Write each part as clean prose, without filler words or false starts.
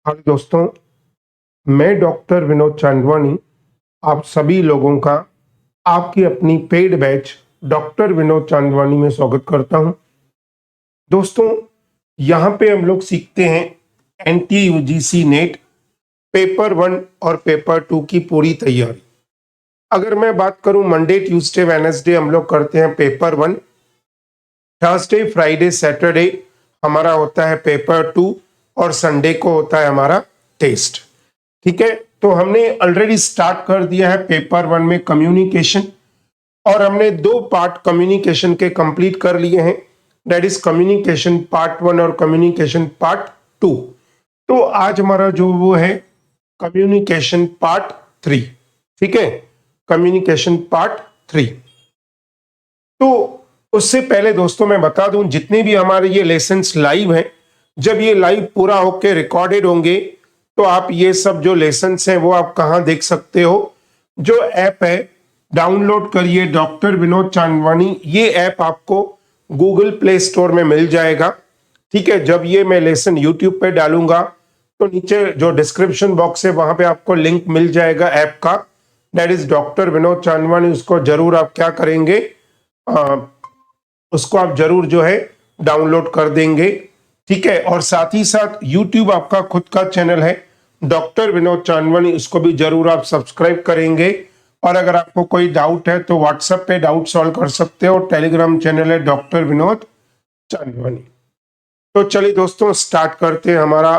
Hello दोस्तों, मैं doctor Vinod Chandwani आप सभी लोगों का आपकी अपनी paid batch doctor Vinod Chandwani में स्वागत करता हूं। दोस्तों, यहां पे हम लोग सीखते हैं एनटीए यूजीसी नेट पेपर 1 और पेपर 2 की पूरी तैयारी। अगर मैं बात करूं मंडे ट्यूसडे वेडनेसडे हम लोग करते हैं पेपर 1, थर्सडे फ्राइडे सैटरडे हमारा होता है पेपर 2 और संडे को होता है हमारा टेस्ट। ठीक है, तो हमने ऑलरेडी स्टार्ट कर दिया है पेपर 1 में कम्युनिकेशन और हमने 2 पार्ट कम्युनिकेशन के कंप्लीट कर लिए हैं, दैट इज कम्युनिकेशन पार्ट 1 और कम्युनिकेशन पार्ट 2। तो आज हमारा जो वो है कम्युनिकेशन पार्ट 3। ठीक है, कम्युनिकेशन पार्ट 3। तो उससे पहले दोस्तों मैं बता दूं, जितने भी हमारे ये लेसन्स लाइव हैं, जब ये लाइव पूरा होके रिकॉर्डेड होंगे तो आप ये सब जो लेसन्स हैं वो आप कहां देख सकते हो। जो ऐप है डाउनलोड करिए, डॉक्टर विनोद चांदवानी। ये ऐप आपको गूगल प्ले स्टोर में मिल जाएगा। ठीक है, जब ये मैं लेसन यूट्यूब पे डालूंगा तो नीचे जो डिस्क्रिप्शन बॉक्स है वहां पे आपको लिंक मिल जाएगा ऐप का, that is doctor Vinod Chandwani. उसको जरूर आप क्या करेंगे, उसको आप जरूर जो है डाउनलोड कर देंगे। ठीक है, और साथ ही साथ यूट्यूब आपका खुद का चैनल है डॉक्टर विनोद चांदवानी, उसको भी जरूर आप सब्सक्राइब करेंगे। और अगर आपको कोई डाउट है तो व्हाट्सएप पे डाउट सॉल्व कर सकते हो। टेलीग्राम चैनल है डॉक्टर विनोद चांदवानी। तो चलिए दोस्तों स्टार्ट करते हैं। हमारा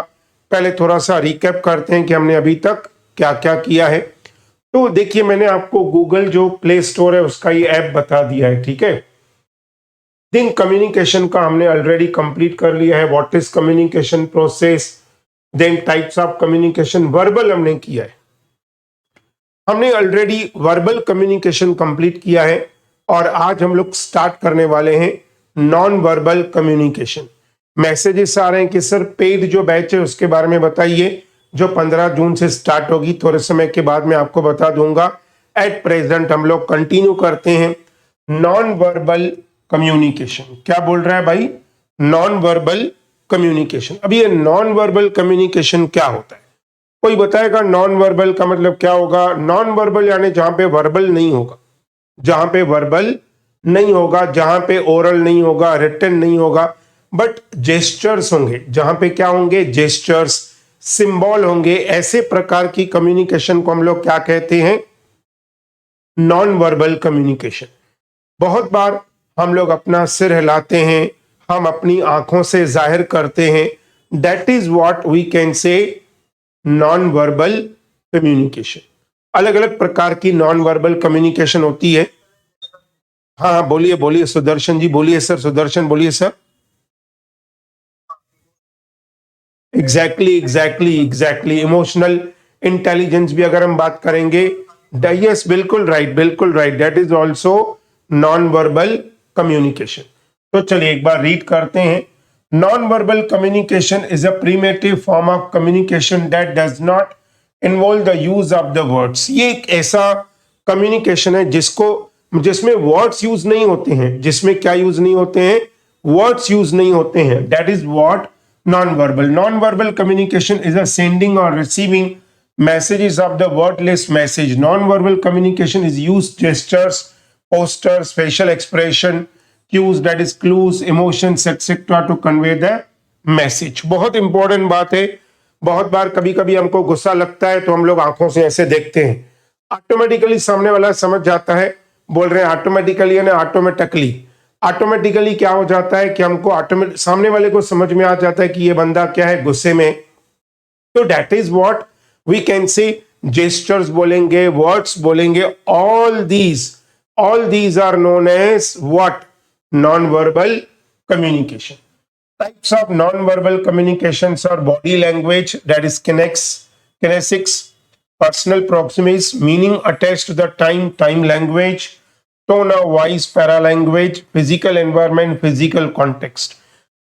पहले थोड़ा सा रिकैप करते हैं कि हमने अभी तक क्या क्या किया है। तो देखिए, मैंने आपको गूगल जो प्ले स्टोर है उसका ये ऐप बता दिया है। ठीक है, दिन कम्युनिकेशन का हमने ऑलरेडी कंप्लीट कर लिया है, what is communication process, then types of communication, verbal हमने किया है। हमने ऑलरेडी वर्बल कम्युनिकेशन कंप्लीट किया है और आज हम लोग स्टार्ट करने वाले हैं नॉन वर्बल कम्युनिकेशन। मैसेजेस आ रहे हैं कि सर पेड जो बैच है उसके बारे में बताइए, जो 15 जून से स्टार्ट होगी। थोड़े समय के बाद मैं आपको बता दूंगा। एट प्रेजेंट हम लोग कंटिन्यू करते हैं नॉन वर्बल कम्युनिकेशन। क्या बोल रहा है भाई? Non verbal communication. अब ये नॉन वर्बल कम्युनिकेशन क्या होता है? कोई बताएगा नॉन वर्बल का मतलब क्या होगा? नॉन वर्बल यानी जहां पे वर्बल नहीं होगा, जहां पे वर्बल नहीं होगा, जहां पे ओरल नहीं होगा, रिटन नहीं होगा, बट जेस्चर्स होंगे। जहां पे क्या होंगे? जेस्चर्स, सिंबल होंगे। ऐसे प्रकार की कम्युनिकेशन को हम लोग क्या कहते हैं? Non verbal communication. बहुत बार हम लोग अपना सिर हिलाते हैं, हम अपनी आंखों से जाहिर करते हैं, that is what we can say non verbal communication. अलग अलग प्रकार की नॉन वर्बल कम्युनिकेशन होती है। हाँ हाँ, बोलिए बोलिए सुदर्शन जी, बोलिए सर, सुदर्शन बोलिए सर। एग्जैक्टली इमोशनल इंटेलिजेंस भी अगर हम बात करेंगे, यस बिल्कुल राइट, बिल्कुल right, that is also non verbal communication. तो चलिए एक बार रीड करते हैं। Non verbal communication is a primitive form of communication that does not involve the use of the words. ये एक ऐसा कम्युनिकेशन है जिसमें वर्ड्स यूज नहीं होते हैं। जिसमें क्या यूज नहीं होते हैं? वर्ड्स यूज नहीं होते हैं। That is what non-verbal. Non-verbal communication is a sending or receiving messages of the wordless message. Non-verbal communication is used gestures, posters, facial expression, cues, that is clues, emotions, etc. to convey the message. बहुत important बात है। बहुत बार कभी कभी हमको गुस्सा लगता है तो हम लोग आंखों से ऐसे देखते हैं, ऑटोमेटिकली सामने वाला समझ जाता है। बोल रहे हैं ऑटोमेटिकली यानी ऑटोमेटिकली। ऑटोमेटिकली क्या हो जाता है कि हमको ऑटोमेटिक सामने वाले को समझ में आ जाता है कि ये बंदा क्या है, गुस्से में। तो that is what we can say gestures बोलेंगे, वर्ड्स बोलेंगे, all these are known as what? Non verbal communication. Types of non-verbal communications are body language, that is kinesics, personal proxemics, meaning attached to the time language, tone of voice, paralanguage, physical environment, physical context.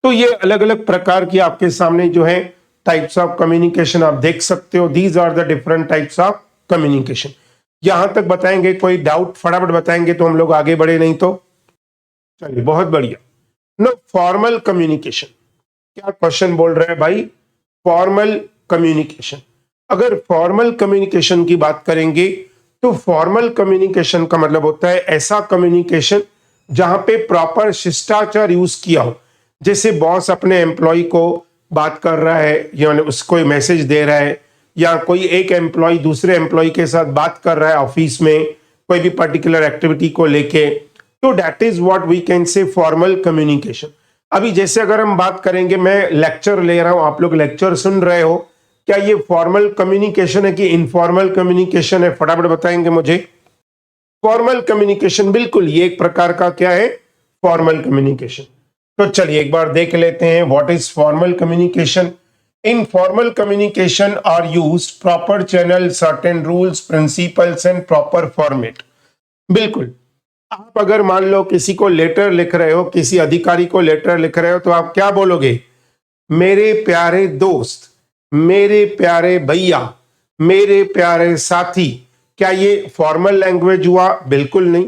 तो ये अलग अलग प्रकार की आपके सामने जो है टाइप्स ऑफ कम्युनिकेशन आप देख सकते हो। These are the different types of communication. यहां तक बताएंगे, कोई डाउट फटाफट बताएंगे तो हम लोग आगे बढ़े, नहीं तो चलिए बहुत बढ़िया। No formal communication. क्या क्वेश्चन बोल रहे हैं भाई? Formal communication. अगर फॉर्मल कम्युनिकेशन की बात करेंगे तो फॉर्मल कम्युनिकेशन का मतलब होता है ऐसा कम्युनिकेशन जहां पे प्रॉपर शिष्टाचार यूज किया हो। जैसे बॉस अपने एम्प्लॉय को बात कर रहा है या उसको मैसेज दे रहा है, या कोई एक एम्प्लॉय दूसरे एम्प्लॉय के साथ बात कर रहा है ऑफिस में कोई भी पर्टिकुलर एक्टिविटी को लेके, तो that is what we can say formal communication. अभी जैसे अगर हम बात करेंगे, मैं लेक्चर ले रहा हूं, आप लोग लेक्चर सुन रहे हो, क्या ये फॉर्मल कम्युनिकेशन है कि इनफॉर्मल कम्युनिकेशन है? फटाफट बताएंगे मुझे। फॉर्मल कम्युनिकेशन, बिल्कुल ये एक प्रकार का क्या है, फॉर्मल कम्युनिकेशन। तो चलिए एक बार देख लेते हैं what is formal communication. In formal communication are used proper channel, certain rules, principles and proper format. बिल्कुल, आप अगर मान लो किसी को लेटर लिख रहे हो, किसी अधिकारी को लेटर लिख रहे हो, तो आप क्या बोलोगे? मेरे प्यारे दोस्त, मेरे प्यारे भैया, मेरे प्यारे साथी। क्या ये फॉर्मल लैंग्वेज हुआ? बिल्कुल नहीं।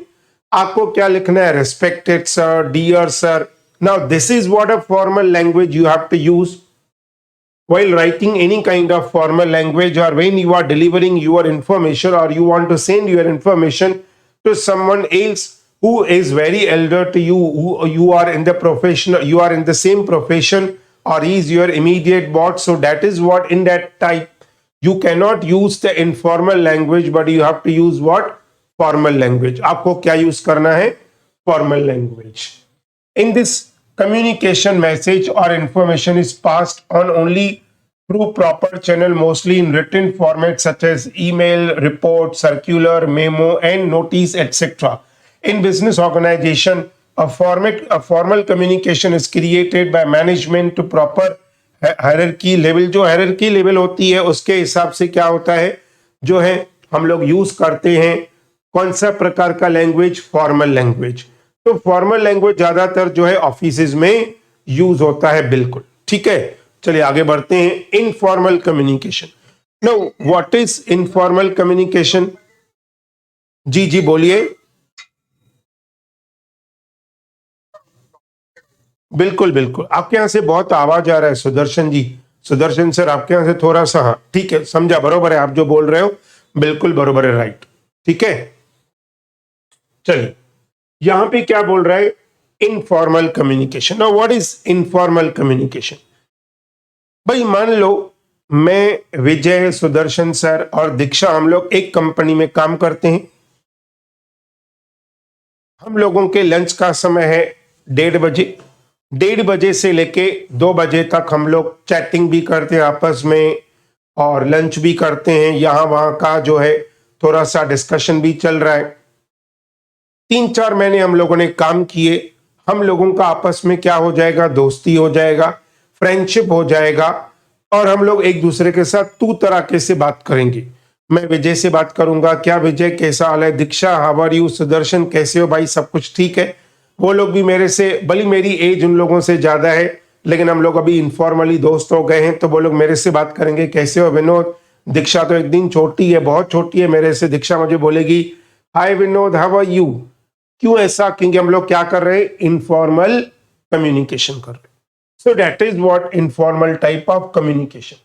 आपको क्या लिखना है? Respected sir, dear sir. Now this is what a formal language you have to use while writing any kind of formal language, or when you are delivering your information or you want to send your information to someone else who is very elder to you, who you are in the profession, you are in the same profession, or he is your immediate boss. So that is what, in that type you cannot use the informal language, but you have to use what? Formal language. आपको क्या use करना है? Formal language. In this communication, message or information is passed on only through proper channel, mostly in written format such as email, report, circular, memo and notice, etc. In business organization, a formal communication is created by management to proper hierarchy level. जो hierarchy level होती है उसके हिसाब से क्या होता है, जो है हम लोग यूज करते हैं कौन सा प्रकार का लैंग्वेज? Formal language. तो फॉर्मल लैंग्वेज ज्यादातर जो है ऑफिसेज में यूज होता है। बिल्कुल ठीक है, चलिए आगे बढ़ते हैं। Informal communication. No, what is informal communication? जी जी बोलिए। बिल्कुल बिल्कुल, आपके यहां से बहुत आवाज आ रहा है सुदर्शन जी। सुदर्शन सर आपके यहां से थोड़ा सा, हाँ ठीक है, समझा, बरोबर है आप जो बोल रहे हो, बिल्कुल बरोबर है, राइट, ठीक है। चलिए यहां पे क्या बोल रहा है? Informal communication. Now what is informal communication? भाई मान लो मैं, विजय, सुदर्शन सर और दीक्षा, हम लोग एक कंपनी में काम करते हैं। हम लोगों के लंच का समय है 1:30 बजे। 1:30 से लेके 2 बजे तक हम लोग चैटिंग भी करते हैं आपस में और लंच भी करते हैं, यहाँ वहाँ का जो है थोड़ा सा डिस्कशन भी चल रहा है। 3-4 महीने हम लोगों ने काम किए, हम लोगों का आपस में क्या हो जाएगा? दोस्ती हो जाएगा, फ्रेंडशिप हो जाएगा, और हम लोग एक दूसरे के साथ तू तराके से बात करेंगे। मैं विजय से बात करूंगा, क्या विजय कैसा हाल है? दीक्षा हाउ आर यू? सुदर्शन कैसे हो भाई? सब कुछ ठीक है। वो लोग भी मेरे से, भली मेरी एज उन लोगों से ज्यादा है, लेकिन हम लोग अभी इनफॉर्मली दोस्त हो गए हैं, तो वो लोग मेरे से बात करेंगे, कैसे हो विनोद? दीक्षा तो एक दिन छोटी है, बहुत छोटी है मेरे से। दीक्षा मुझे बोलेगी हाय विनोद, हाउ आर यू? क्यों ऐसा? क्योंकि हम लोग क्या कर रहे हैं? इनफॉर्मल कम्युनिकेशन कर रहे हैं। सो that is what informal type of communication.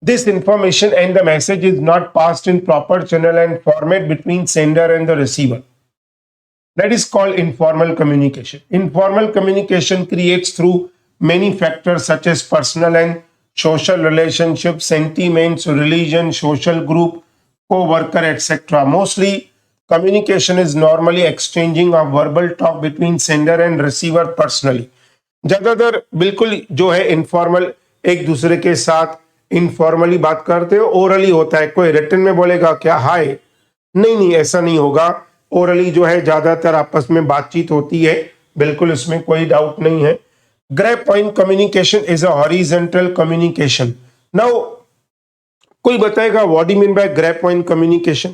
This information and the message is not passed in proper channel and format between sender and the receiver. That is called informal communication. Informal communication creates through many factors such as personal and social relationships, sentiments, religion, social group, co-worker, etc. Mostly, communication is normally exchanging of verbal talk between sender and receiver personally. ज्यादातर बिल्कुल जो है informal, एक दूसरे के साथ informally बात करते हो, ओरली होता है। कोई रिटर्न में बोलेगा क्या हाय? नहीं नहीं, ऐसा नहीं होगा। ओरली जो है ज्यादातर आपस में बातचीत होती है, बिल्कुल इसमें कोई डाउट नहीं है। Grapevine communication is a horizontal communication. Now कोई बताएगा what do you mean by grapevine communication?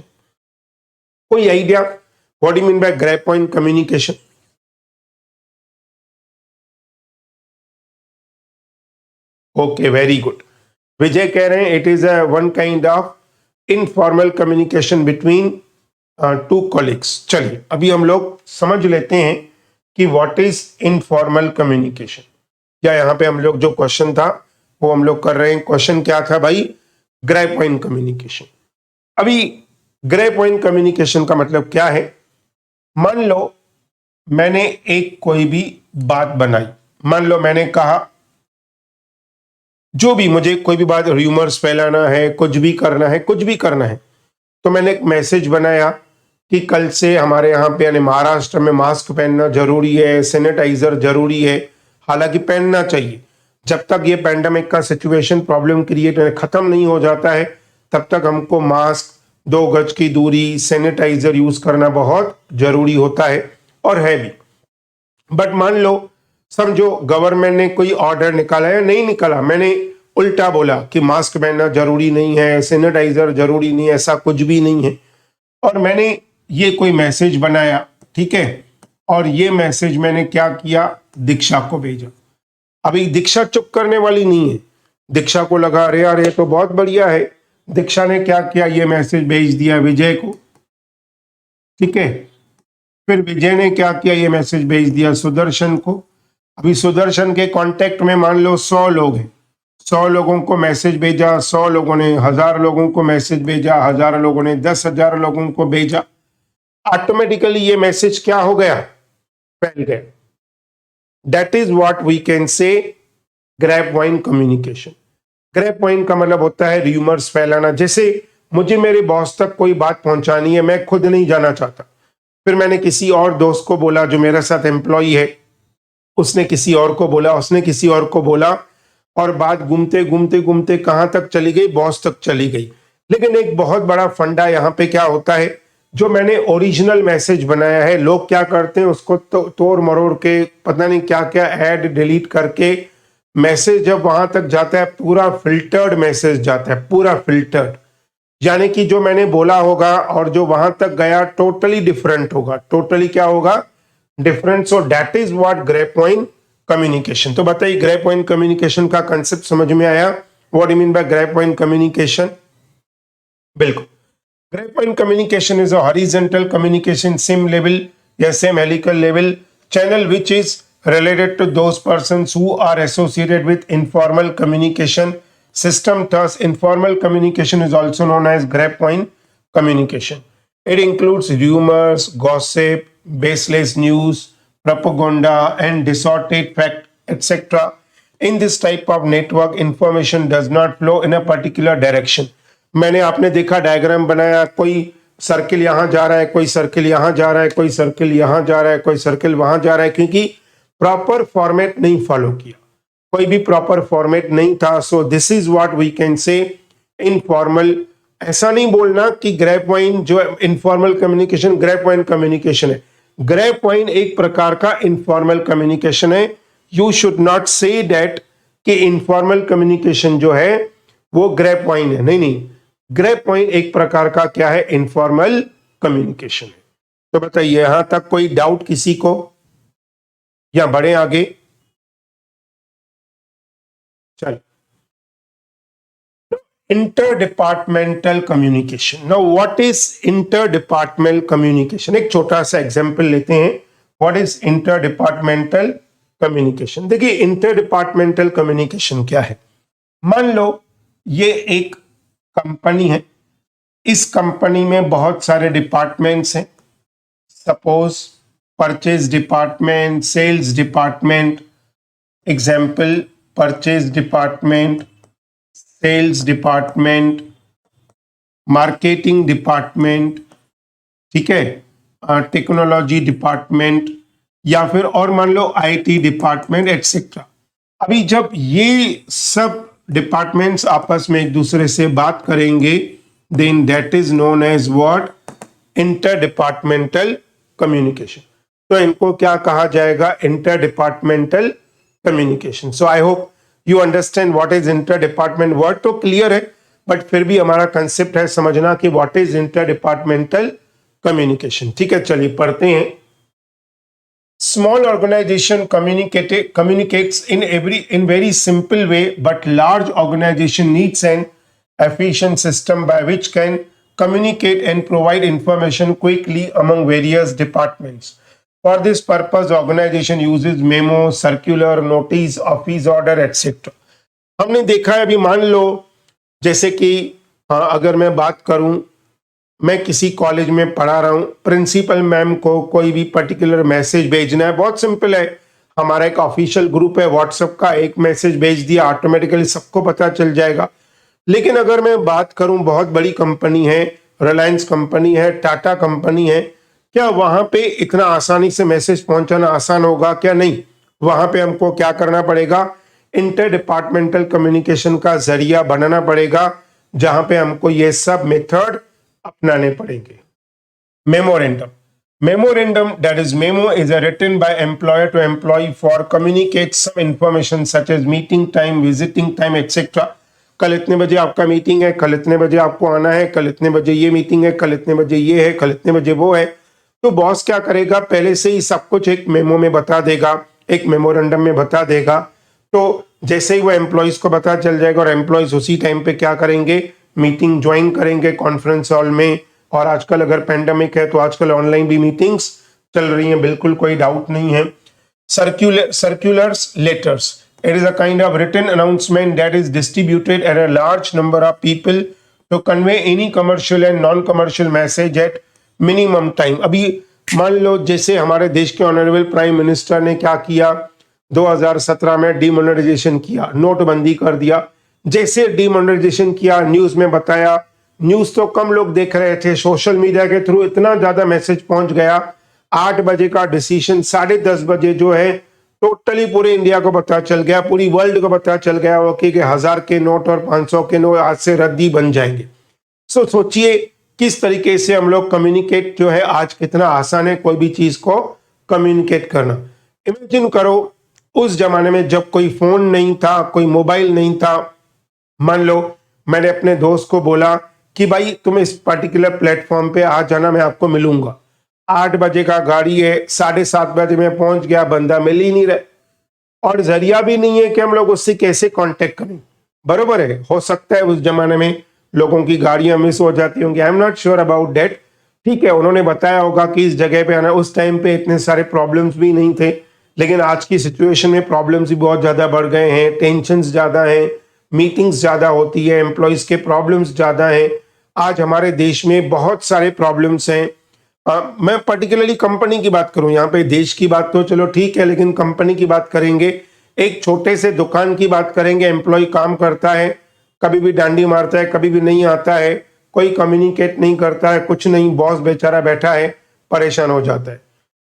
कोई idea what do you mean by grapevine communication? Okay, very good. Vijay कह रहे हैं it is a one kind of informal communication between two colleagues. चलिए अभी हम लोग समझ लेते हैं कि व्हाट इज इनफॉर्मल कम्युनिकेशन। या यहाँ पे हम लोग जो क्वेश्चन था वो हम लोग कर रहे हैं। क्वेश्चन क्या था भाई? Grey point communication. अभी ग्रे पॉइंट कम्युनिकेशन का मतलब क्या है? मान लो मैंने एक कोई भी बात बनाई, मान लो मैंने कहा जो भी मुझे कोई भी बात, र्यूमर्स फैलाना है, कुछ भी करना है, कुछ भी करना है, तो मैंने एक मैसेज बनाया कि कल से हमारे यहाँ पे यानी महाराष्ट्र में मास्क पहनना जरूरी है, सैनिटाइजर जरूरी है। हालांकि पहनना चाहिए, जब तक ये पैंडेमिक का सिचुएशन प्रॉब्लम क्रिएट खत्म नहीं हो जाता है तब तक हमको मास्क, 2 गज की दूरी, सैनिटाइजर यूज करना बहुत जरूरी होता है और है भी। बट मान लो समझो गवर्नमेंट ने कोई ऑर्डर निकाला या नहीं निकाला, मैंने उल्टा बोला कि मास्क पहनना जरूरी नहीं है, सैनिटाइजर जरूरी नहीं है, ऐसा कुछ भी नहीं है, और मैंने ये कोई मैसेज बनाया, ठीक है, और ये मैसेज मैंने क्या किया, दीक्षा को भेजा। अभी दीक्षा चुप करने वाली नहीं है, दीक्षा को लगा अरे यार ये तो बहुत बढ़िया है। दीक्षा ने क्या किया, ये मैसेज भेज दिया विजय को, ठीक है। फिर विजय ने क्या किया, ये मैसेज भेज दिया सुदर्शन को। अभी सुदर्शन के कांटेक्ट में मान लो 100 लोग हैं, 100 लोगों को मैसेज भेजा, 100 लोगों ने 1000 लोगों को मैसेज भेजा, 1000 लोगों ने 10,000 लोगों को भेजा। ऑटोमेटिकली ये मैसेज क्या हो गया, फैल गया। That is what we can say grapevine communication. Grapevine का मतलब होता है र्यूमर्स फैलाना। जैसे मुझे मेरे बॉस तक कोई बात पहुंचानी है, मैं खुद नहीं जाना चाहता, फिर मैंने किसी और दोस्त को बोला जो मेरे साथ एम्प्लॉय है, उसने किसी और को बोला, उसने किसी और को बोला, और बात घूमते घूमते घूमते कहां तक चली गई, बॉस तक चली गई। लेकिन एक बहुत बड़ा फंडा यहाँ पे क्या होता है, जो मैंने ओरिजिनल मैसेज बनाया है, लोग क्या करते हैं उसको तोड़ मरोड़ के पता नहीं क्या क्या ऐड डिलीट करके मैसेज जब वहां तक जाता है पूरा फिल्टर्ड मैसेज जाता है, पूरा फिल्टर्ड, यानी कि जो मैंने बोला होगा और जो वहां तक गया टोटली डिफरेंट होगा, टोटली क्या होगा, different. So that is what grapevine communication. तो बताइए ग्रे पॉइंट कम्युनिकेशन का कंसेप्ट समझ में आया? What do mean by grapevine communication? बिल्कुल, grapevine communication is a horizontal communication same level या same helical level channel which is related to those persons who are associated with informal communication system. Thus, informal communication is also known as gray point communication. It includes rumors, gossip, baseless news, propaganda, and distorted fact, etc. In this type of network, information does not flow in a particular direction. मैंने आपने देखा diagram बनाया, कोई circle यहां जा रहा है, कोई सर्किल यहां जा रहा है, कोई सर्किल यहां जा रहा है, कोई सर्किल वहां जा रहा है, क्योंकि प्रॉपर फॉर्मेट नहीं फॉलो किया, कोई भी प्रॉपर फॉर्मेट नहीं था। So this is what we can say informal. ऐसा नहीं बोलना कि ग्रे पॉइंट जो informal communication grapevine communication है। ग्रे पॉइंट एक प्रकार का इनफॉर्मल कम्युनिकेशन है। You should not say that कि इनफॉर्मल कम्युनिकेशन जो है वो ग्रे पॉइंट है, नहीं नहीं, ग्रे पॉइंट एक प्रकार का क्या है, इनफॉर्मल कम्युनिकेशन है। तो बताइए यहां तक कोई डाउट किसी को, या बढ़े आगे? चल, interdepartmental communication. Now what is interdepartmental communication? एक छोटा सा एग्जांपल लेते हैं। What is interdepartmental communication? देखिए इंटरडिपार्टमेंटल कम्युनिकेशन क्या है। मान लो ये एक कंपनी है, इस कंपनी में बहुत सारे डिपार्टमेंट्स हैं। Suppose purchase department, sales department, example purchase department, sales department, marketing department, ठीक है, टेक्नोलॉजी डिपार्टमेंट, या फिर और मान लो आईटी डिपार्टमेंट एटसेट्रा। अभी जब ये सब डिपार्टमेंट्स आपस में एक दूसरे से बात करेंगे, then that is known as what, inter departmental communication. तो इनको क्या कहा जाएगा, inter departmental communication. So I hope you understand what is inter department. Word तो क्लियर है, बट फिर भी हमारा कंसेप्ट है समझना कि what is inter departmental communication. ठीक है, चलिए पढ़ते हैं। Small organization communicates in very simple way, but large organization needs an efficient system by which can communicate and provide information quickly among various departments. For this purpose, organization uses memo, circular, notice, office order, etc. हमने देखा है, अभी मान लो जैसे कि अगर मैं बात करूं, मैं किसी कॉलेज में पढ़ा रहा हूं, प्रिंसिपल मैम को कोई भी पर्टिकुलर मैसेज भेजना है, बहुत सिंपल है, हमारा एक ऑफिशियल ग्रुप है व्हाट्सएप का, एक मैसेज भेज दिया, ऑटोमेटिकली सबको पता चल जाएगा। लेकिन अगर मैं बात करूं, बहुत बड़ी कंपनी है, रिलायंस कंपनी है, टाटा कंपनी है, क्या वहां पे इतना आसानी से मैसेज पहुंचाना आसान होगा? क्या नहीं। वहां पे हमको क्या करना पड़ेगा? इंटर डिपार्टमेंटल कम्युनिकेशन का जरिया बनाना पड़ेगा, जहां पे हमको ये सब मेथड अपनाने पड़ेंगे। Memorandum, memorandum, that is memo, is a written by employer to employee for communicate some information such as meeting time, visiting time, etc. कल इतने बजे आपका मीटिंग है, कल इतने बजे आपको आना है, कल इतने बजे ये मीटिंग है, कल इतने बजे ये है, कल इतने बजे वो है। तो बॉस क्या करेगा, पहले से ही सब कुछ एक मेमो में बता देगा, एक मेमोरेंडम में बता देगा। तो जैसे ही वो एम्प्लॉयज को पता चल जाएगा और एम्प्लॉयज उसी टाइम पे क्या करेंगे, मीटिंग ज्वाइन करेंगे कॉन्फ्रेंस हॉल में। और आजकल अगर पेंडेमिक है तो आजकल ऑनलाइन भी मीटिंग्स चल रही हैं, बिल्कुल कोई डाउट नहीं है। Circulars letters, it is a kind of written announcement that is distributed at a large number of people to convey any commercial and non-commercial message at minimum time। अभी मान लो जैसे हमारे देश के ऑनरेबल प्राइम मिनिस्टर ने क्या किया, 2017 में डिमोनेटाइजेशन किया, नोटबंदी कर दिया। जैसे डिमोनेटाइजेशन किया, न्यूज में बताया, न्यूज तो कम लोग देख रहे थे, सोशल मीडिया के थ्रू इतना ज्यादा मैसेज पहुंच गया। 8 बजे का डिसीजन 10:30 बजे जो है टोटली पूरे इंडिया को पता चल गया, पूरी वर्ल्ड को पता चल गया वो कि 1000 के नोट और 500 के नोट आज से रद्दी बन जाएंगे। सो सोचिए किस तरीके से हम लोग कम्युनिकेट जो है, आज कितना आसान है कोई भी चीज को कम्युनिकेट करना। इमेजिन करो उस जमाने में जब कोई फोन नहीं था, कोई मोबाइल नहीं था, मान लो मैंने अपने दोस्त को बोला कि भाई तुम इस पर्टिकुलर प्लेटफॉर्म पे आ जाना, मैं आपको मिलूंगा। 8 बजे का गाड़ी है, 7:30 बजे मैं पहुंच गया, बंदा मिल ही नहीं रहा और जरिया भी नहीं है कि हम लोग उससे कैसे कांटेक्ट करें। बरोबर है, हो सकता है उस जमाने में लोगों की गाड़ियां मिस हो जाती होंगी, I am not sure about date. ठीक है, उन्होंने बताया होगा कि इस जगह पे आना, उस टाइम पे इतने सारे प्रॉब्लम्स भी नहीं थे। लेकिन आज की सिचुएशन में प्रॉब्लम्स भी बहुत ज्यादा बढ़ गए हैं, टेंशन ज्यादा है, मीटिंग्स ज्यादा होती है, एम्प्लॉयज के प्रॉब्लम्स ज्यादा हैं। आज हमारे देश में बहुत सारे प्रॉब्लम्स हैं। मैं पर्टिकुलरली कंपनी की बात करूं, यहाँ पे देश की बात तो चलो ठीक है, लेकिन कंपनी की बात करेंगे। एक छोटे से दुकान की बात करेंगे, एम्प्लॉय काम करता है, कभी भी डांडी मारता है, कभी भी नहीं आता है, कोई कम्युनिकेट नहीं करता है, कुछ नहीं, बॉस बेचारा बैठा है, परेशान हो जाता है।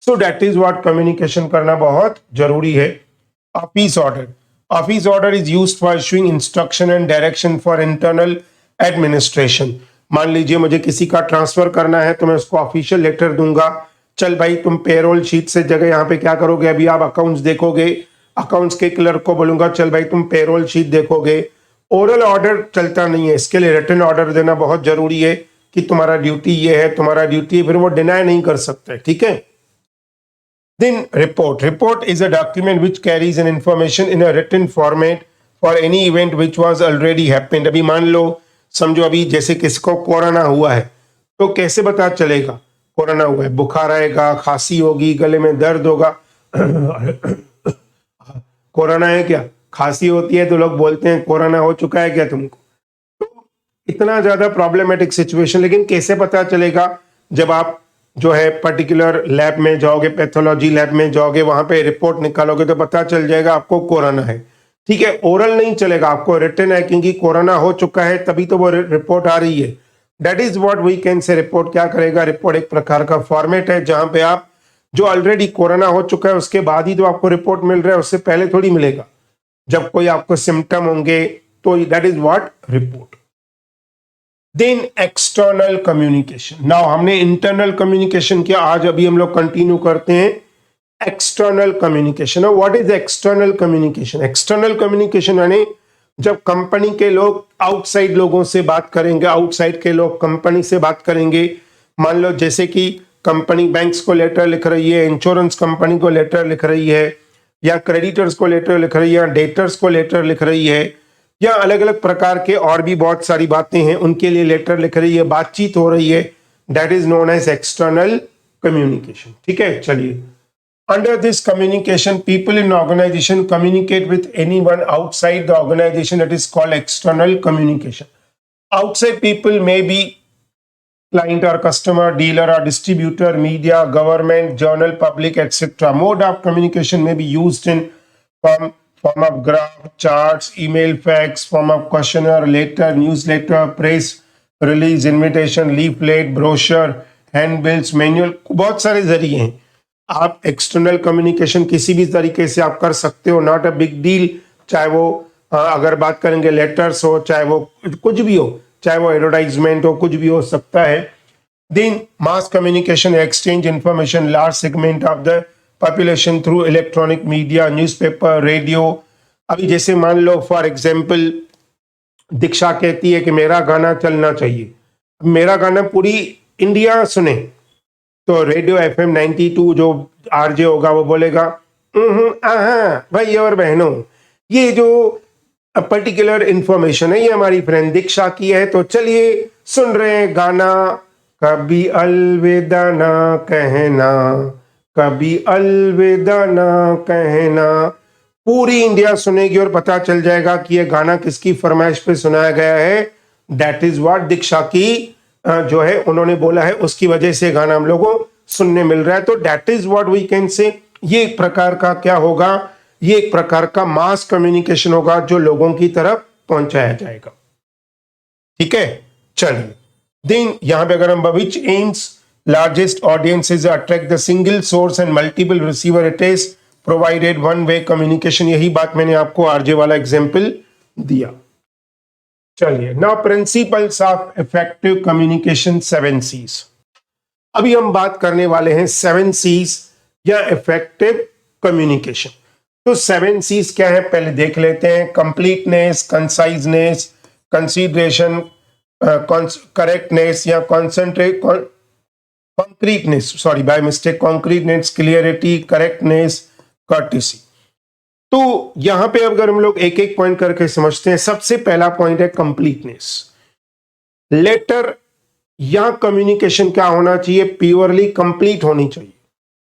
सो दैट इज व्हाट, कम्युनिकेशन करना बहुत जरूरी है। Office order, office order is used for issuing instruction and direction for internal administration. मान लीजिए मुझे किसी का ट्रांसफर करना है तो मैं उसको ऑफिशियल लेटर दूंगा, चल भाई तुम पेरोल शीट से जगह यहाँ पे क्या करोगे, अभी आप अकाउंट्स देखोगे, अकाउंट्स के क्लर्क को बोलूंगा चल भाई तुम पेरोल शीट देखोगे। ओरल ऑर्डर चलता नहीं है, इसके लिए रिटन ऑर्डर देना बहुत जरूरी है कि तुम्हारा ड्यूटी ये है, तुम्हारा ड्यूटी है, फिर वो डिनाई नहीं कर सकते। ठीक है। Then report is a document which carries an information in a written format for any event which was already happened। अभी मान लो समझो अभी जैसे किसको कोरोना हुआ है, तो कैसे पता चलेगा कोरोना हुआ है? बुखार आएगा, खांसी होगी, गले में दर्द होगा। कोरोना है क्या? खांसी होती है तो लोग बोलते हैं कोरोना हो चुका है क्या तुमको? तो इतना ज्यादा प्रॉब्लमेटिक सिचुएशन, लेकिन कैसे पता चलेगा? जब आप जो है पर्टिकुलर लैब में जाओगे, पैथोलॉजी लैब में जाओगे, वहां पे रिपोर्ट निकालोगे तो पता चल जाएगा आपको कोरोना है। ठीक है, ओरल नहीं चलेगा, आपको रिटन है, क्योंकि कोरोना हो चुका है तभी तो वो रिपोर्ट आ रही है। That is what we can say. Report क्या करेगा? रिपोर्ट एक प्रकार का फॉर्मेट है जहां पे आप जो ऑलरेडी कोरोना हो चुका है उसके बाद ही तो आपको रिपोर्ट मिल रहा है, उससे पहले थोड़ी मिलेगा। जब कोई आपको सिम्टम होंगे तो that is what report. Then external communication. Now हमने इंटरनल कम्युनिकेशन किया, आज अभी हम लोग कंटिन्यू करते हैं external communication. What is external communication? External communication यानी जब कंपनी के लोग आउटसाइड लोगों से बात करेंगे, आउटसाइड के लोग कंपनी से बात करेंगे। मान लो जैसे कि कंपनी बैंक्स को लेटर लिख रही है, इंश्योरेंस कंपनी को लेटर लिख रही है, या क्रेडिटर्स को लेटर लिख रही है, या डेटर्स को लेटर लिख रही है, या अलग अलग प्रकार के और भी बहुत सारी बातें हैं उनके लिए लेटर लिख रही है, बातचीत हो रही है। That is known as external communication. ठीक है, चलिए Under this communication, people in organization communicate with anyone outside the organization. That is called external communication. Outside people may be client or customer, dealer or distributor, media, government, journal, public, etc. Mode of communication may be used in form of graph, charts, email, fax, form of questionnaire, letter, newsletter, press release, invitation, leaflet, brochure, handbills, manual. बहुत सारे जरिए हैं. आप external communication किसी भी तरीके से आप कर सकते हो, नॉट अ बिग डील. चाहे वो अगर बात करेंगे लेटर्स हो, चाहे वो कुछ भी हो, चाहे वो एडवर्टाइजमेंट हो, कुछ भी हो सकता है. Then mass communication, exchange information large segment of the population through electronic media, newspaper, radio. अभी जैसे मान लो फॉर एग्जाम्पल दीक्षा कहती है कि मेरा गाना चलना चाहिए, मेरा गाना पूरी इंडिया सुने, तो रेडियो FM 92 जो आरजे होगा वो बोलेगा भाई और बहनों, ये जो पर्टिकुलर इंफॉर्मेशन है ये हमारी फ्रेंड दीक्षा की है, तो चलिए सुन रहे हैं गाना कभी अलविदा ना कहना, कभी अलविदा ना कहना. पूरी इंडिया सुनेगी और पता चल जाएगा कि ये गाना किसकी फरमाइश पे सुनाया गया है. दैट इज व्हाट दीक्षा की जो है उन्होंने बोला है, उसकी वजह से गाना हम लोगों को सुनने मिल रहा है. तो that is what we can say. ये एक प्रकार का क्या होगा, ये एक प्रकार का मास कम्युनिकेशन होगा जो लोगों की तरफ पहुंचाया जाएगा. ठीक है, चलिए. देन यहां पे अगर हम which aims largest audiences attract the single source and multiple receiver, it is provided one way communication. यही बात मैंने आपको आरजे वाला एग्जाम्पल दिया. चलिए, now principles of effective communication, 7 C's. अभी हम बात करने वाले हैं 7 C's या इफेक्टिव कम्युनिकेशन. तो 7 C's क्या है पहले देख लेते हैं. कंप्लीटनेस, कंसाइजनेस, कंसीडरेशन, करेक्टनेस या concreteness, sorry by mistake, concreteness, clarity, correctness, courtesy. तो यहां पे अगर हम लोग एक एक पॉइंट करके समझते हैं. सबसे पहला पॉइंट है कंप्लीटनेस. लेटर या कम्युनिकेशन क्या होना चाहिए, प्योरली कंप्लीट होनी चाहिए.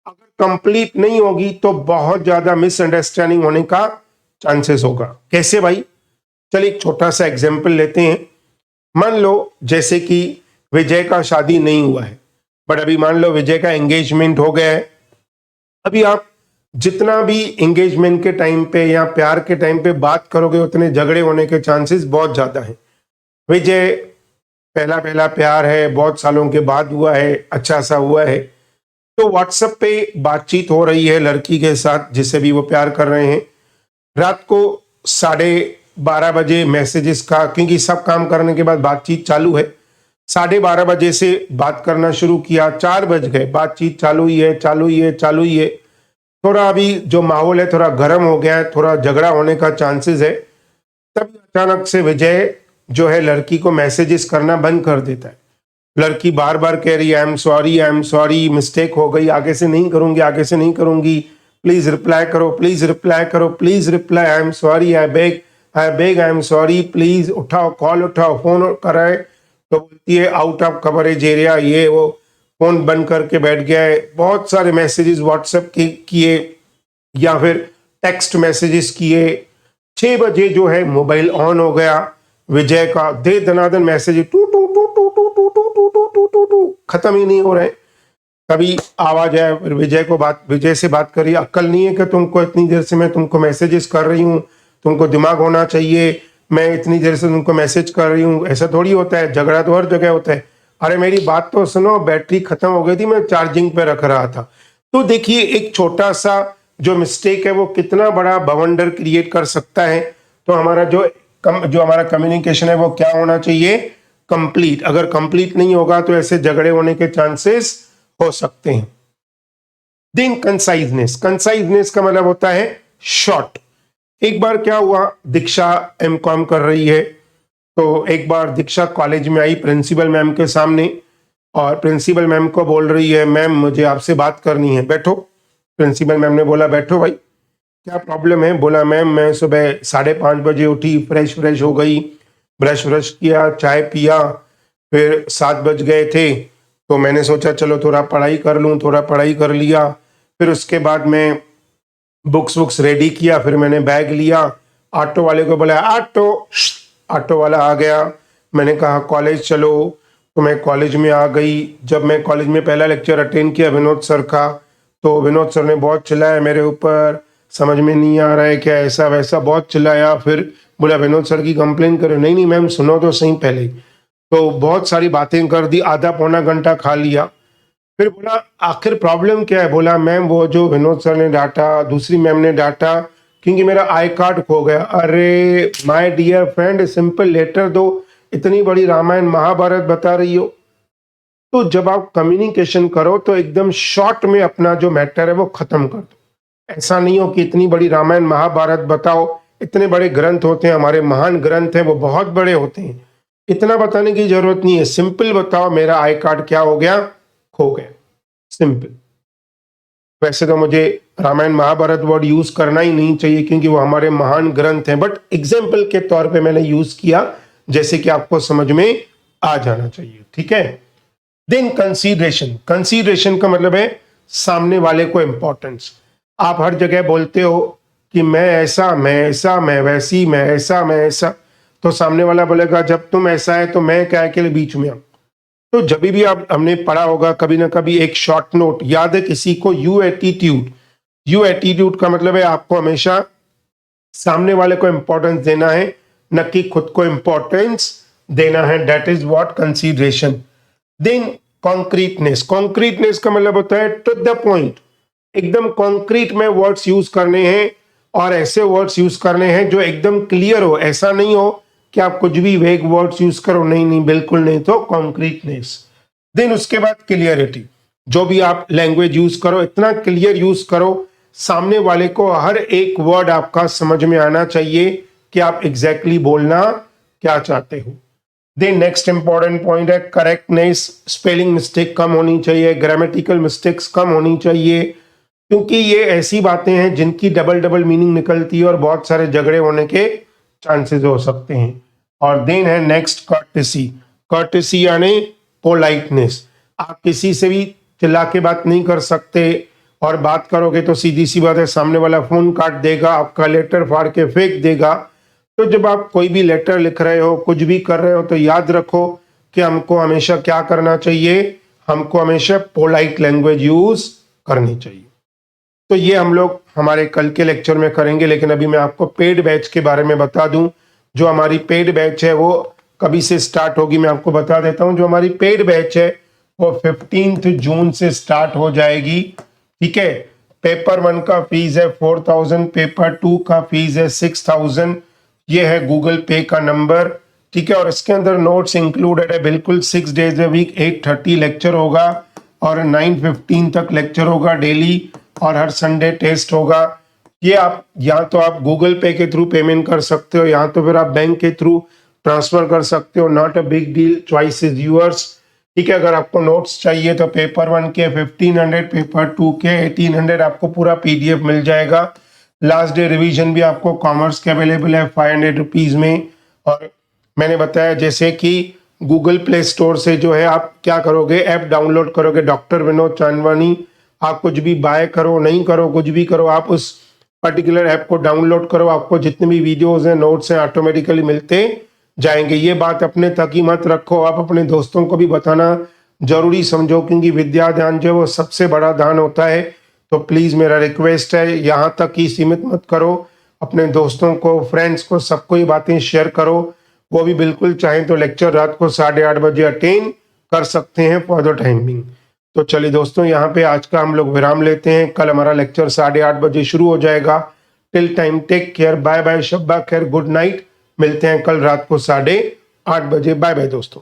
अगर कंप्लीट नहीं होगी तो बहुत ज्यादा मिसअंडरस्टैंडिंग होने का चांसेस होगा. कैसे भाई, चलिए एक छोटा सा एग्जांपल लेते हैं. मान लो जैसे कि विजय का शादी नहीं हुआ है, बट अभी मान लो विजय का एंगेजमेंट हो गया है. अभी आप जितना भी एंगेजमेंट के टाइम पे या प्यार के टाइम पे बात करोगे उतने झगड़े होने के चांसेस बहुत ज्यादा हैं. विजय पहला पहला प्यार है, बहुत सालों के बाद हुआ है, अच्छा सा हुआ है, तो व्हाट्सएप पे बातचीत हो रही है लड़की के साथ जिसे भी वो प्यार कर रहे हैं. रात को 12:30 बजे मैसेजेस का, क्योंकि सब काम करने के बाद बातचीत चालू है, 12:30 बजे से बात करना शुरू किया, 4 बज गए, बातचीत चालू ही है, चालू ही है, चालू ही है. थोड़ा अभी जो माहौल है थोड़ा गर्म हो गया है, थोड़ा झगड़ा होने का चांसेस है. तब अचानक से विजय जो है लड़की को मैसेजेस करना बंद कर देता है. लड़की बार बार कह रही है आई एम सॉरी, मिस्टेक हो गई, आगे से नहीं करूंगी, आगे से नहीं करूंगी, प्लीज रिप्लाई करो, प्लीज रिप्लाई करो, please reply, I am sorry, I beg, I am sorry, please उठाओ, कॉल उठाओ, फोन कराए, तो बोलती है आउट ऑफ कवरेज एरिया, ये वो, फोन बंद करके बैठ गया है. बहुत सारे मैसेजेस व्हाट्सएप के किए या फिर टेक्स्ट मैसेजेस किए. 6 बजे जो है मोबाइल ऑन हो गया विजय का, दे दनादन मैसेज टू टू टू टू टू टू टू टू टू टू टू टू खत्म ही नहीं हो रहे. कभी आवाज है विजय से बात करी, अक्ल नहीं है कि तुमको इतनी देर से मैं तुमको मैसेजेस कर रही हूँ, तुमको दिमाग होना चाहिए, मैं इतनी देर से तुमको मैसेज कर रही हूँ. ऐसा थोड़ी होता है, झगड़ा तो हर जगह होता है. अरे मेरी बात तो सुनो, बैटरी खत्म हो गई थी, मैं चार्जिंग पे रख रहा था. तो देखिए एक छोटा सा जो मिस्टेक है वो कितना बड़ा बवंडर क्रिएट कर सकता है. तो हमारा जो हमारा कम्युनिकेशन है वो क्या होना चाहिए, कंप्लीट. अगर कंप्लीट नहीं होगा तो ऐसे झगड़े होने के चांसेस हो सकते हैं. Then conciseness. कंसाइजनेस का मतलब होता है शॉर्ट. एक बार क्या हुआ, दीक्षा M.Com कर रही है, तो एक बार दीक्षा कॉलेज में आई प्रिंसिपल मैम के सामने और प्रिंसिपल मैम को बोल रही है, मैम मुझे आपसे बात करनी है, बैठो. प्रिंसिपल मैम ने बोला बैठो भाई, क्या प्रॉब्लम है. बोला मैम मैं सुबह 5:30 बजे उठी, फ्रेश हो गई, ब्रश किया, चाय पिया, फिर 7 बज गए थे, तो मैंने सोचा चलो थोड़ा पढ़ाई कर लूँ, थोड़ा पढ़ाई कर लिया. फिर उसके बाद मैं बुक्स रेडी किया, फिर मैंने बैग लिया, ऑटो वाले को बोला ऑटो, ऑटो वाला आ गया। मैंने कहा कॉलेज चलो, तो मैं कॉलेज में आ गई। जब मैं कॉलेज में पहला लेक्चर अटेंड किया विनोद सर का, तो विनोद सर ने बहुत चिल्लाया मेरे ऊपर, समझ में नहीं आ रहा है क्या, ऐसा वैसा बहुत चिल्लाया। फिर बोला विनोद सर की कंप्लेन करो। नहीं नहीं मैम सुनो तो सही पहले। तो बहुत सारी बातें कर दी, आधा पौना घंटा खा लिया। फिर बोला आखिर प्रॉब्लम क्या है? बोला मैम वो जो विनोद सर ने डांटा, दूसरी मैम ने डांटा क्योंकि मेरा आई कार्ड खो गया। अरे my dear friend, simple letter दो, इतनी बड़ी रामायण महाभारत बता रही हो। तो जब आप कम्युनिकेशन करो तो एकदम शॉर्ट में अपना जो मैटर है वो खत्म कर दो। ऐसा नहीं हो कि इतनी बड़ी रामायण महाभारत बताओ, इतने बड़े ग्रंथ होते हैं, हमारे महान ग्रंथ हैं, वो बहुत बड़े होते हैं, इतना बताने की जरूरत नहीं है। सिंपल बताओ मेरा आई कार्ड क्या हो गया, खो गया, सिंपल। वैसे तो मुझे रामायण महाभारत वर्ड यूज करना ही नहीं चाहिए क्योंकि वो हमारे महान ग्रंथ हैं, बट एग्जाम्पल के तौर पे मैंने यूज किया जैसे कि आपको समझ में आ जाना चाहिए, ठीक है। देन कंसीडरेशन, कंसीडरेशन का मतलब है सामने वाले को इंपॉर्टेंस। आप हर जगह बोलते हो कि मैं ऐसा, मैं ऐसा, मैं वैसी, मैं ऐसा, मैं ऐसा, तो सामने वाला बोलेगा जब तुम ऐसा है तो मैं क्या के लिए बीच में आऊं। तो जब भी आप, हमने पढ़ा होगा कभी ना कभी एक शॉर्ट नोट, याद है किसी को, यू एटीट्यूड। यू एटीट्यूड का मतलब है आपको हमेशा सामने वाले को इंपॉर्टेंस देना है, न कि खुद को इंपॉर्टेंस देना है। That is what consideration. Then concreteness, concreteness का मतलब होता है टू द पॉइंट, एकदम कॉन्क्रीट में वर्ड्स यूज करने हैं और ऐसे वर्ड्स यूज करने हैं जो एकदम क्लियर हो। ऐसा नहीं हो कि आप कुछ भी वेग वर्ड्स यूज करो, नहीं नहीं बिल्कुल नहीं। तो कॉन्क्रीटनेस। देन उसके बाद क्लियरिटी, जो भी आप लैंग्वेज यूज करो इतना क्लियर यूज करो, सामने वाले को हर एक वर्ड आपका समझ में आना चाहिए कि आप एग्जैक्टली बोलना क्या चाहते हो। देन नेक्स्ट इंपॉर्टेंट पॉइंट है करेक्टनेस, स्पेलिंग मिस्टेक कम होनी चाहिए, ग्रामेटिकल मिस्टेक्स कम होनी चाहिए, क्योंकि ये ऐसी बातें हैं जिनकी डबल डबल मीनिंग निकलती है और बहुत सारे झगड़े होने के चांसेस हो सकते हैं। और देन है नेक्स्ट कर्टेसी, कर्टेसी यानी पोलाइटनेस। आप किसी से भी चिल्ला के बात नहीं कर सकते, और बात करोगे तो सीधी सी बात है सामने वाला फोन काट देगा, आपका लेटर फाड़ के फेंक देगा। तो जब आप कोई भी लेटर लिख रहे हो, कुछ भी कर रहे हो, तो याद रखो कि हमको हमेशा क्या करना चाहिए, हमको हमेशा पोलाइट लैंग्वेज यूज करनी चाहिए। तो ये हम लोग हमारे कल के लेक्चर में करेंगे, लेकिन अभी मैं आपको पेड बैच के बारे में बता दूं। जो हमारी पेड बैच है वो कभी से स्टार्ट होगी मैं आपको बता देता हूं। जो हमारी पेड बैच है वो 15 जून से स्टार्ट हो जाएगी, ठीक है। पेपर 1 का फीस है 4000, पेपर 2 का फीस है 6000। ये है गूगल पे का नंबर, ठीक है। और इसके अंदर नोट्स इंक्लूडेड है, बिल्कुल 6 डेज ए वीक 8:30 लेक्चर होगा और 9:15 तक लेक्चर होगा डेली, और हर संडे टेस्ट होगा। ये आप या तो आप गूगल पे के थ्रू पेमेंट कर सकते हो, या तो फिर आप बैंक के थ्रू ट्रांसफर कर सकते हो। Not a big deal, choice is yours, ठीक है। अगर आपको नोट्स चाहिए तो पेपर 1 के 1500, पेपर 2 के 1800 आपको पूरा पीडीएफ मिल जाएगा। लास्ट डे रिवीजन भी आपको कॉमर्स के अवेलेबल है 500 रुपीज में। और मैंने बताया जैसे कि गूगल प्ले स्टोर से जो है आप क्या करोगे, ऐप डाउनलोड करोगे डॉक्टर विनोद चांदवानी। आप कुछ भी बाय करो नहीं करो, कुछ भी करो, आप उस पर्टिकुलर ऐप को डाउनलोड करो, आपको जितने भी वीडियोस हैं, नोट्स हैं, ऑटोमेटिकली मिलते जाएंगे। ये बात अपने तक ही मत रखो, आप अपने दोस्तों को भी बताना जरूरी समझो, क्योंकि विद्या दान जो है वो सबसे बड़ा दान होता है। तो प्लीज मेरा रिक्वेस्ट है, यहाँ तक ही सीमित मत करो, अपने दोस्तों को, फ्रेंड्स को, सबको ये बातें शेयर करो। वो भी बिल्कुल चाहें तो लेक्चर रात को 8:30 बजे अटेंड कर सकते हैं फॉर द टाइमिंग। तो चलिए दोस्तों, यहाँ पे आज का हम लोग विराम लेते हैं। कल हमारा लेक्चर 8:30 बजे शुरू हो जाएगा। Till time take care, bye bye, शब्बा खैर, गुड नाइट। मिलते हैं कल रात को 8:30 बजे। बाय बाय दोस्तों।